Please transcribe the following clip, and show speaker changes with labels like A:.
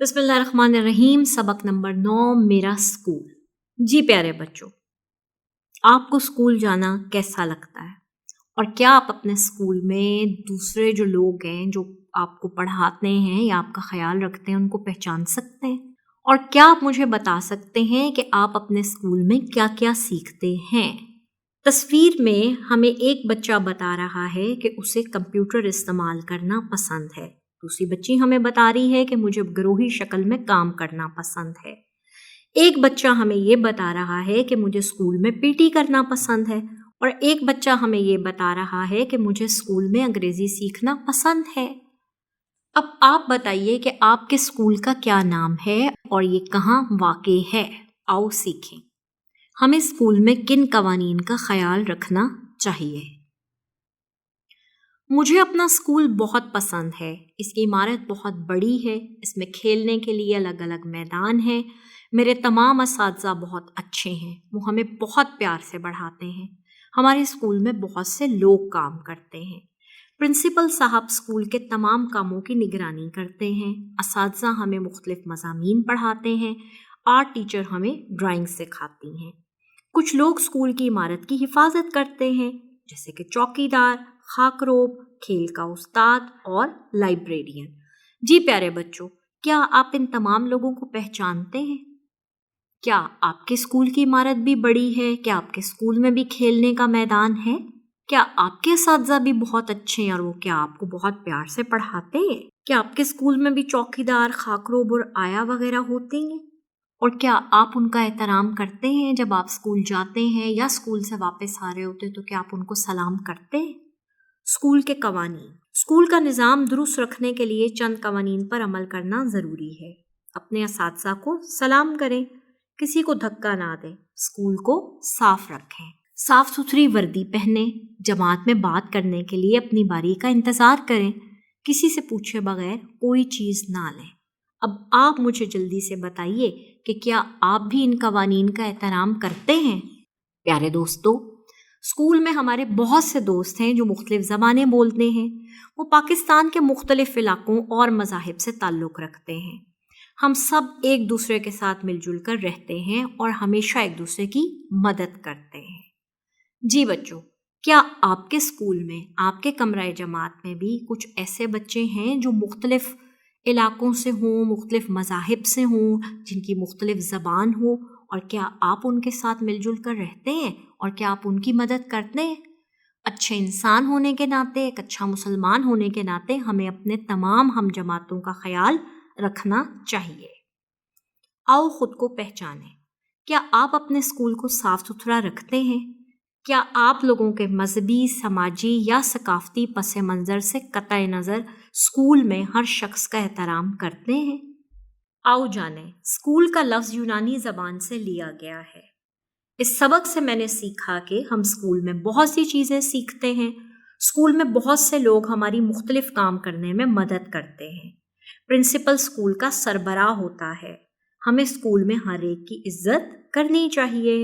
A: بسم اللہ الرحمن الرحیم۔ سبق نمبر 9، میرا اسکول۔ جی پیارے بچوں، آپ کو اسکول جانا کیسا لگتا ہے؟ اور کیا آپ اپنے اسکول میں دوسرے جو لوگ ہیں جو آپ کو پڑھاتے ہیں یا آپ کا خیال رکھتے ہیں ان کو پہچان سکتے ہیں؟ اور کیا آپ مجھے بتا سکتے ہیں کہ آپ اپنے اسکول میں کیا کیا سیکھتے ہیں؟ تصویر میں ہمیں ایک بچہ بتا رہا ہے کہ اسے کمپیوٹر استعمال کرنا پسند ہے، دوسری بچی ہمیں بتا رہی ہے کہ مجھے گروہی شکل میں کام کرنا پسند ہے۔ ایک بچہ ہمیں یہ بتا رہا ہے کہ مجھے اسکول میں پی ٹی کرنا پسند ہے، اور ایک بچہ ہمیں یہ بتا رہا ہے کہ مجھے اسکول میں انگریزی سیکھنا پسند ہے۔ اب آپ بتائیے کہ آپ کے اسکول کا کیا نام ہے اور یہ کہاں واقع ہے؟ آؤ سیکھیں۔ ہمیں اسکول میں کن قوانین کا خیال رکھنا چاہیے؟ مجھے اپنا اسکول بہت پسند ہے۔ اس کی عمارت بہت بڑی ہے، اس میں کھیلنے کے لیے الگ الگ میدان ہیں، میرے تمام اساتذہ بہت اچھے ہیں، وہ ہمیں بہت پیار سے پڑھاتے ہیں۔ ہمارے اسکول میں بہت سے لوگ کام کرتے ہیں۔ پرنسپل صاحب اسکول کے تمام کاموں کی نگرانی کرتے ہیں، اساتذہ ہمیں مختلف مضامین پڑھاتے ہیں، آرٹ ٹیچر ہمیں ڈرائنگ سکھاتی ہیں۔ کچھ لوگ اسکول کی عمارت کی حفاظت کرتے ہیں، جیسے کہ چوکی دار، خاک روب، کھیل کا استاد اور لائبریرین۔ جی پیارے بچوں، کیا آپ ان تمام لوگوں کو پہچانتے ہیں؟ کیا آپ کے اسکول کی عمارت بھی بڑی ہے؟ کیا آپ کے اسکول میں بھی کھیلنے کا میدان ہے؟ کیا آپ کے اساتذہ بھی بہت اچھے ہیں اور وہ کیا آپ کو بہت پیار سے پڑھاتے ہیں؟ کیا آپ کے اسکول میں بھی چوکی دار، خاک روب اور آیا وغیرہ ہوتے ہیں؟ اور کیا آپ ان کا احترام کرتے ہیں؟ جب آپ اسکول جاتے ہیں یا اسکول سے واپس آ رہے ہوتے تو کیا آپ ان کو سلام کرتے ہیں؟ اسکول کے قوانین۔ اسکول کا نظام درست رکھنے کے لیے چند قوانین پر عمل کرنا ضروری ہے۔ اپنے اساتذہ کو سلام کریں، کسی کو دھکا نہ دیں، اسکول کو صاف رکھیں، صاف ستھری وردی پہنیں، جماعت میں بات کرنے کے لیے اپنی باری کا انتظار کریں، کسی سے پوچھے بغیر کوئی چیز نہ لیں۔ اب آپ مجھے جلدی سے بتائیے کہ کیا آپ بھی ان قوانین کا احترام کرتے ہیں؟ پیارے دوستو، اسکول میں ہمارے بہت سے دوست ہیں جو مختلف زبانیں بولتے ہیں، وہ پاکستان کے مختلف علاقوں اور مذاہب سے تعلق رکھتے ہیں۔ ہم سب ایک دوسرے کے ساتھ مل جل کر رہتے ہیں اور ہمیشہ ایک دوسرے کی مدد کرتے ہیں۔ جی بچوں، کیا آپ کے اسکول میں، آپ کے کمرہ جماعت میں بھی کچھ ایسے بچے ہیں جو مختلف علاقوں سے ہوں، مختلف مذاہب سے ہوں، جن کی مختلف زبان ہو، اور کیا آپ ان کے ساتھ مل جل کر رہتے ہیں اور کیا آپ ان کی مدد کرتے ہیں؟ اچھے انسان ہونے کے ناطے، ایک اچھا مسلمان ہونے کے ناطے ہمیں اپنے تمام ہم جماعتوں کا خیال رکھنا چاہیے۔ آؤ خود کو پہچانیں۔ کیا آپ اپنے اسکول کو صاف ستھرا رکھتے ہیں؟ کیا آپ لوگوں کے مذہبی، سماجی یا ثقافتی پس منظر سے قطع نظر اسکول میں ہر شخص کا احترام کرتے ہیں؟ آؤ جانیں، اسکول کا لفظ یونانی زبان سے لیا گیا ہے۔ اس سبق سے میں نے سیکھا کہ ہم اسکول میں بہت سی چیزیں سیکھتے ہیں، اسکول میں بہت سے لوگ ہماری مختلف کام کرنے میں مدد کرتے ہیں۔ پرنسپل اسکول کا سربراہ ہوتا ہے، ہمیں اسکول میں ہر ایک کی عزت کرنی چاہیے۔